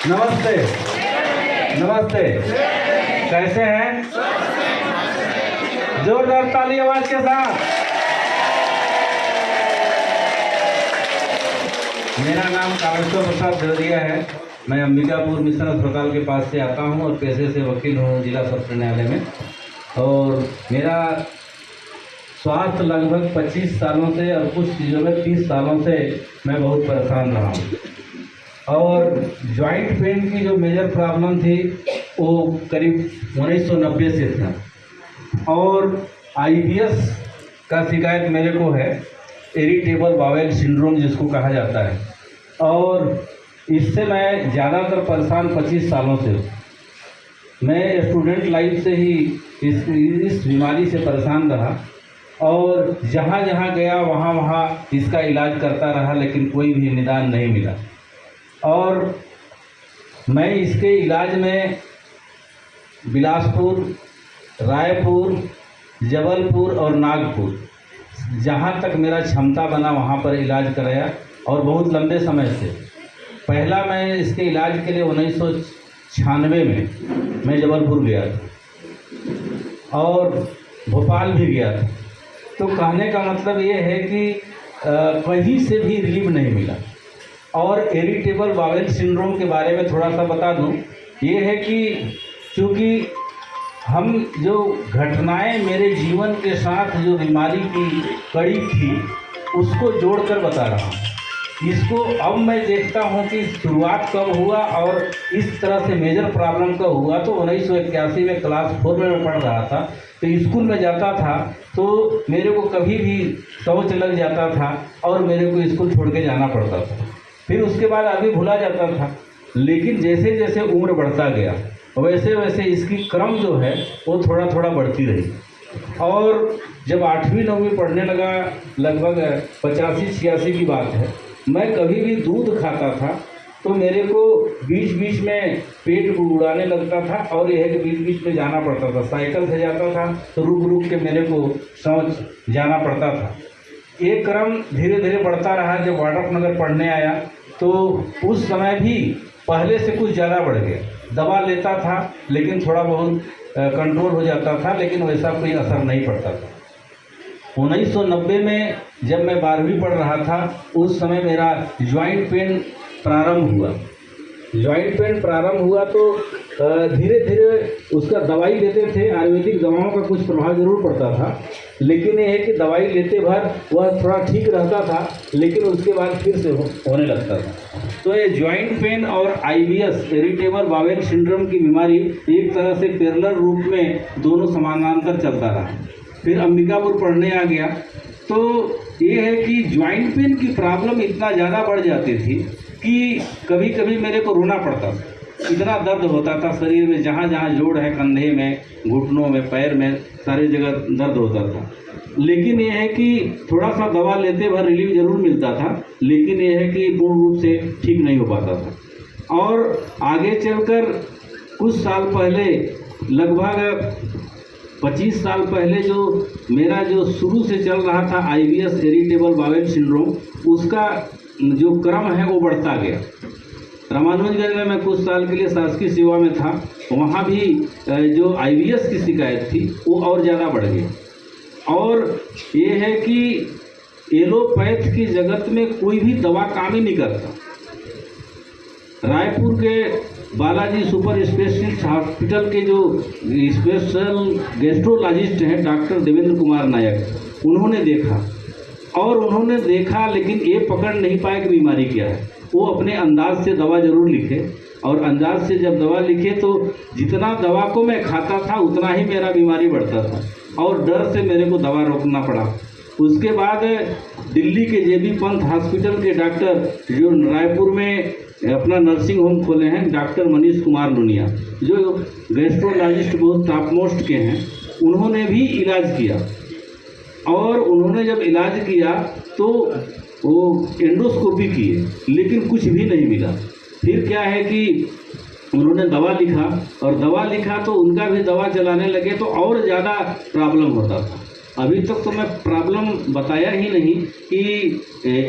नमस्ते। नमस्ते। कैसे हैं? जोरदार ताली आवाज के साथ। मेरा नाम कामेश्वर प्रसाद दरदिया है। मैं अंबिकापुर मिशन अस्पताल के पास से आता हूं और पेशे से वकील हूं जिला सत्र न्यायालय में। और मेरा स्वास्थ्य लगभग 25 सालों से और कुछ चीज़ों में 30 सालों से मैं बहुत परेशान रहा हूँ। और जॉइंट पेन की जो मेजर प्रॉब्लम थी वो करीब 1990 से था। और IBS का शिकायत मेरे को है, इरिटेबल बावेल सिंड्रोम जिसको कहा जाता है। और इससे मैं ज़्यादातर परेशान 25 सालों से हूँ। मैं स्टूडेंट लाइफ से ही इस बीमारी से परेशान रहा और जहाँ जहाँ गया वहाँ वहाँ इसका इलाज करता रहा, लेकिन कोई भी निदान नहीं मिला। और मैं इसके इलाज में बिलासपुर, रायपुर, जबलपुर और नागपुर जहाँ तक मेरा क्षमता बना वहाँ पर इलाज कराया। और बहुत लंबे समय से पहला मैं इसके इलाज के लिए 1996 में मैं जबलपुर गया था और भोपाल भी गया था। तो कहने का मतलब ये है कि कहीं से भी रिलीफ नहीं मिला। और इरिटेबल बावेल सिंड्रोम के बारे में थोड़ा सा बता दूं, ये है कि चूँकि हम जो घटनाएं मेरे जीवन के साथ जो बीमारी की कड़ी थी उसको जोड़कर बता रहा हूँ। इसको अब मैं देखता हूँ कि शुरुआत कब हुआ और इस तरह से मेजर प्रॉब्लम कब हुआ। तो 1981 में क्लास 4 में मैं पढ़ रहा था, तो स्कूल में जाता था तो मेरे को कभी भी शौच लग जाता था और मेरे को स्कूल छोड़ के जाना पड़ता था। फिर उसके बाद अभी भुला जाता था। लेकिन जैसे जैसे उम्र बढ़ता गया वैसे वैसे इसकी क्रम जो है वो थोड़ा थोड़ा बढ़ती रही। और जब 8वीं 9वीं पढ़ने लगा, लगभग 85-86 की बात है, मैं कभी भी दूध खाता था तो मेरे को बीच बीच में पेट उड़ाने लगता था और यह कि बीच बीच में जाना पड़ता था। साइकिल से जाता था तो रुक रुक के मेरे को शौच जाना पड़ता था। ये क्रम धीरे धीरे बढ़ता रहा। जब वाड्रफनगर पढ़ने आया तो उस समय भी पहले से कुछ ज़्यादा बढ़ गया। दवा लेता था लेकिन थोड़ा बहुत कंट्रोल हो जाता था, लेकिन वैसा कोई असर नहीं पड़ता था। 1990 में जब मैं 12वीं पढ़ रहा था उस समय मेरा जॉइंट पेन प्रारंभ हुआ। जॉइंट पेन प्रारंभ हुआ तो धीरे धीरे उसका दवाई लेते थे। आयुर्वेदिक दवाओं का कुछ प्रभाव जरूर पड़ता था, लेकिन ये है कि दवाई लेते भर वह थोड़ा ठीक रहता था, लेकिन उसके बाद फिर से होने लगता था। तो ये जॉइंट पेन और IBS इरिटेबल बावेल सिंड्रोम की बीमारी एक तरह से पैरेलल रूप में दोनों समानांतर चलता रहा। फिर अंबिकापुर पढ़ने आ गया तो ये है कि जॉइंट पेन की प्रॉब्लम इतना ज़्यादा बढ़ जाती थी कि कभी कभी मेरे को रोना पड़ता था। इतना दर्द होता था शरीर में, जहाँ जहाँ जोड़ है, कंधे में, घुटनों में, पैर में, सारी जगह दर्द होता था। लेकिन ये है कि थोड़ा सा दवा लेते भर रिलीफ जरूर मिलता था, लेकिन ये है कि पूर्ण रूप से ठीक नहीं हो पाता था। और आगे चलकर कुछ साल पहले, लगभग 25 साल पहले, जो मेरा जो शुरू से चल रहा था IBS इरिटेबल बावेल सिंड्रोम, उसका जो क्रम है वो बढ़ता गया। रामानुजगंज में मैं कुछ साल के लिए शासकीय सेवा में था, वहाँ भी जो IBS की शिकायत थी वो और ज़्यादा बढ़ गई। और ये है कि एलोपैथ की जगत में कोई भी दवा काम ही नहीं करता। रायपुर के बालाजी सुपर स्पेशलिस्ट हॉस्पिटल के जो स्पेशल गैस्ट्रोलॉजिस्ट हैं डॉक्टर देवेंद्र कुमार नायक, उन्होंने देखा लेकिन ये पकड़ नहीं पाए कि बीमारी क्या है। वो अपने अंदाज से दवा जरूर लिखे और अंदाज से जब दवा लिखे तो जितना दवा को मैं खाता था उतना ही मेरा बीमारी बढ़ता था और डर से मेरे को दवा रोकना पड़ा। उसके बाद दिल्ली के JB पंत हॉस्पिटल के डॉक्टर जो रायपुर में अपना नर्सिंग होम खोले हैं, डॉक्टर मनीष कुमार लुनिया, जो गैस्ट्रोलॉजिस्ट बहुत टॉप मोस्ट के हैं, उन्होंने भी इलाज किया। और उन्होंने जब इलाज किया तो वो एंडोस्कोपी किए, लेकिन कुछ भी नहीं मिला। फिर क्या है कि उन्होंने दवा लिखा और दवा लिखा तो उनका भी दवा चलाने लगे तो और ज़्यादा प्रॉब्लम होता था। अभी तक तो मैं प्रॉब्लम बताया ही नहीं कि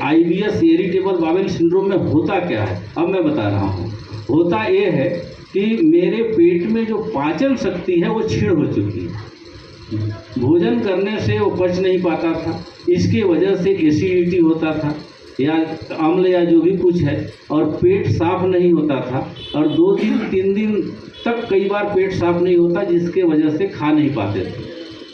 IBS इरिटेबल बावेल सिंड्रोम में होता क्या है। अब मैं बता रहा हूँ। होता ये है कि मेरे पेट में जो पाचन शक्ति है वो क्षीण हो चुकी है। भोजन करने से वो पच नहीं पाता था, इसके वजह से एसिडिटी होता था या अम्ल या जो भी कुछ है, और पेट साफ नहीं होता था, और 2 दिन 3 दिन तक कई बार पेट साफ नहीं होता, जिसके वजह से खा नहीं पाते थे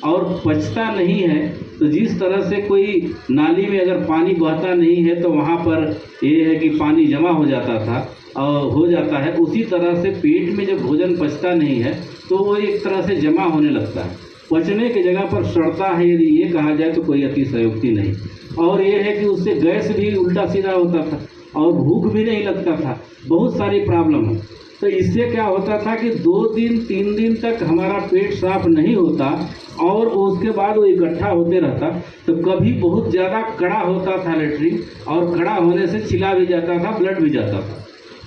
और पचता नहीं है। तो जिस तरह से कोई नाली में अगर पानी बहता नहीं है तो वहाँ पर ये है कि पानी जमा हो जाता था और हो जाता है, उसी तरह से पेट में जब भोजन पचता नहीं है तो वो एक तरह से जमा होने लगता है, पचने की जगह पर सड़ता है, यदि ये कहा जाए तो कोई अतिशयोक्ति नहीं। और ये है कि उससे गैस भी उल्टा सीधा होता था और भूख भी नहीं लगता था, बहुत सारी प्रॉब्लम है। तो इससे क्या होता था कि 2 दिन 3 दिन तक हमारा पेट साफ नहीं होता और उसके बाद वो इकट्ठा होते रहता, तो कभी बहुत ज़्यादा कड़ा होता था लेटरिन, और कड़ा होने से छिला भी जाता था, ब्लड भी जाता था,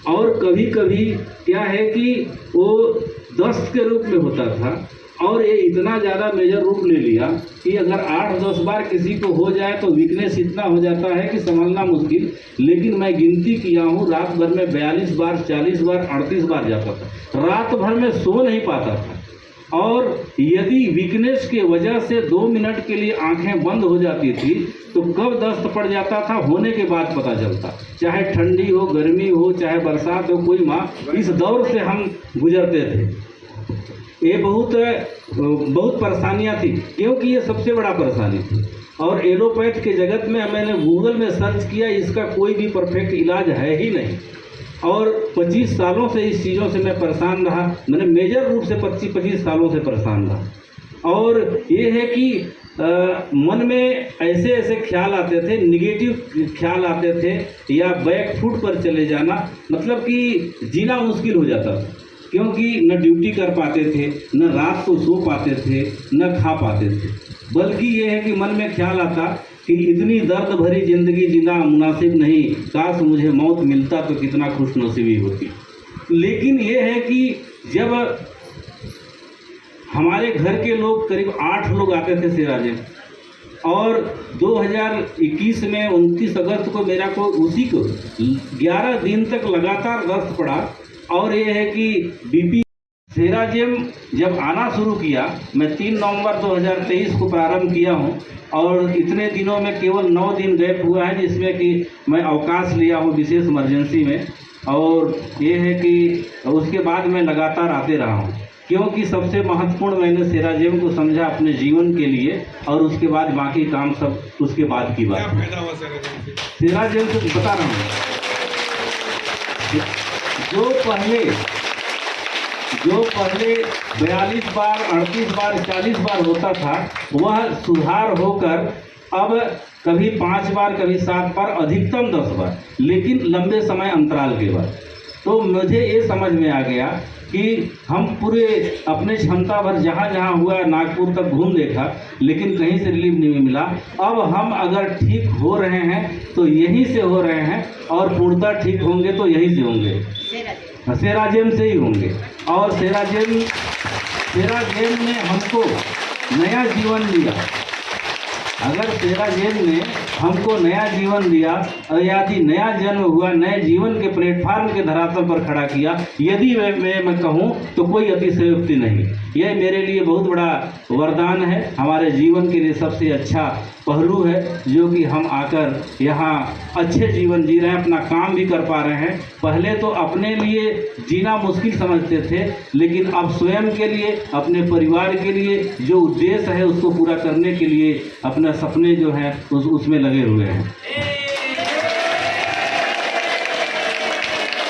और कभी कभी क्या है कि वो दस्त के रूप में होता था, और ये इतना ज़्यादा मेजर रूप ले लिया कि अगर 8-10 बार किसी को हो जाए तो वीकनेस इतना हो जाता है कि संभलना मुश्किल। लेकिन मैं गिनती किया हूँ, रात भर में 42 बार, 40 बार, 38 बार जाता था, रात भर में सो नहीं पाता था। और यदि वीकनेस के वजह से 2 मिनट के लिए आंखें बंद हो जाती थी तो कब दस्त पड़ जाता था होने के बाद पता चलता, चाहे ठंडी हो, गर्मी हो, चाहे बरसात हो, कोई माह, इस दौर से हम गुजरते थे। ये बहुत परेशानियां थी, क्योंकि ये सबसे बड़ा परेशानी थी। और एलोपैथ के जगत में मैंने गूगल में सर्च किया, इसका कोई भी परफेक्ट इलाज है ही नहीं, और 25 सालों से इस चीज़ों से मैं परेशान रहा। मैंने मेजर रूप से 25 सालों से परेशान रहा। और ये है कि मन में ऐसे ऐसे ख्याल आते थे, निगेटिव ख्याल आते थे, या बैक फुट पर चले जाना, मतलब कि जीना मुश्किल हो जाता था, क्योंकि न ड्यूटी कर पाते थे, न रात को सो पाते थे, न खा पाते थे। बल्कि ये है कि मन में ख्याल आता कि इतनी दर्द भरी ज़िंदगी जीना मुनासिब नहीं, काश मुझे मौत मिलता तो कितना खुशनसीबी होती। लेकिन ये है कि जब हमारे घर के लोग करीब 8 लोग आते थे सिराजे, और 2021 में 29 अगस्त को मेरा को उसी को 11 दिन तक लगातार दस्त पड़ा। और ये है कि बीपी सेराजेम जब आना शुरू किया, मैं 3 नवंबर 2023 को प्रारंभ किया हूँ, और इतने दिनों में केवल 9 दिन गैप हुआ है, जिसमें कि मैं अवकाश लिया हूँ विशेष इमरजेंसी में। और ये है कि उसके बाद मैं लगातार आते रहा हूँ, क्योंकि सबसे महत्वपूर्ण मैंने सेराजेम को समझा अपने जीवन के लिए, और उसके बाद बाकी काम सब उसके बाद की बात है। सेराजेम से बता रहा हूँ, जो पहले 42 बार, 38 बार, 40 बार होता था, वह सुधार होकर अब कभी 5 बार, कभी 7 बार, अधिकतम 10 बार, लेकिन लंबे समय अंतराल के बाद। तो मुझे ये समझ में आ गया कि हम पूरे अपने क्षमता भर जहाँ जहाँ हुआ नागपुर तक घूम देखा, लेकिन कहीं से रिलीफ नहीं मिला। अब हम अगर ठीक हो रहे हैं तो यहीं से हो रहे हैं, और पूर्णतः ठीक होंगे तो यहीं से होंगे, सेराजेम से ही होंगे। और सेराजेम ने हमको नया जीवन दिया। अगर सेराजेम ने हमको नया जीवन दिया, और यदि नया जन्म हुआ, नए जीवन के प्लेटफार्म के धरातल पर खड़ा किया, यदि मैं कहूँ तो कोई अतिशयोक्ति नहीं। यह मेरे लिए बहुत बड़ा वरदान है, हमारे जीवन के लिए सबसे अच्छा पहलू है, जो कि हम आकर यहाँ अच्छे जीवन जी रहे हैं, अपना काम भी कर पा रहे हैं। पहले तो अपने लिए जीना मुश्किल समझते थे, लेकिन अब स्वयं के लिए, अपने परिवार के लिए जो उद्देश्य है उसको पूरा करने के लिए अपना सपने जो है उसमें लगे हुए हैं।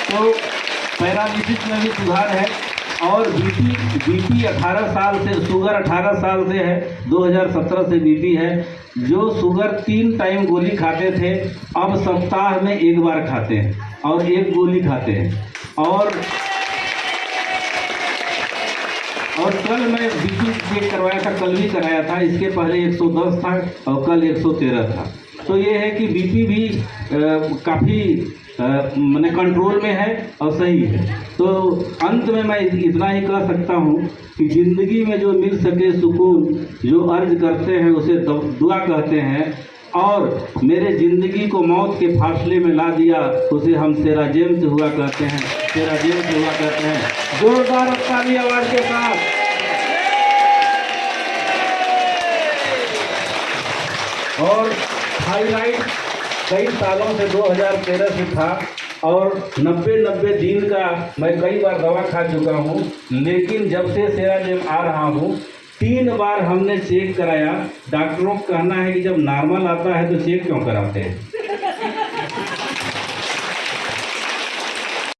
तो पैरालिसिस में भी सुधार है, और बीपी 18 साल से, शुगर 18 साल से है, 2017 से बीपी है। जो शुगर 3 टाइम गोली खाते थे, अब सप्ताह में 1 बार खाते हैं, और 1 गोली खाते हैं। और कल मैं बीपी चेक करवाया था, कल भी कराया था, इसके पहले 110 था और कल 113 था। तो ये है कि बीपी भी काफ़ी मैंने कंट्रोल में है और सही है। तो अंत में मैं इतना ही कह सकता हूँ कि ज़िंदगी में जो मिल सके सुकून, जो अर्ज करते हैं उसे दुआ कहते हैं। और मेरे ज़िंदगी को मौत के फासले में ला दिया, उसे हम सेराजेम से हुआ करते हैं, सेराजेम से हुआ करते हैं। जोरदार ताली आवाज़ के साथ। और थायराइड कई सालों से 2013 से था और 90 दिन का मैं कई बार दवा खा चुका हूँ, लेकिन जब से सेराजेम आ रहा हूँ 3 बार हमने चेक कराया। डॉक्टरों का कहना है कि जब नॉर्मल आता है तो चेक क्यों कराते हैं,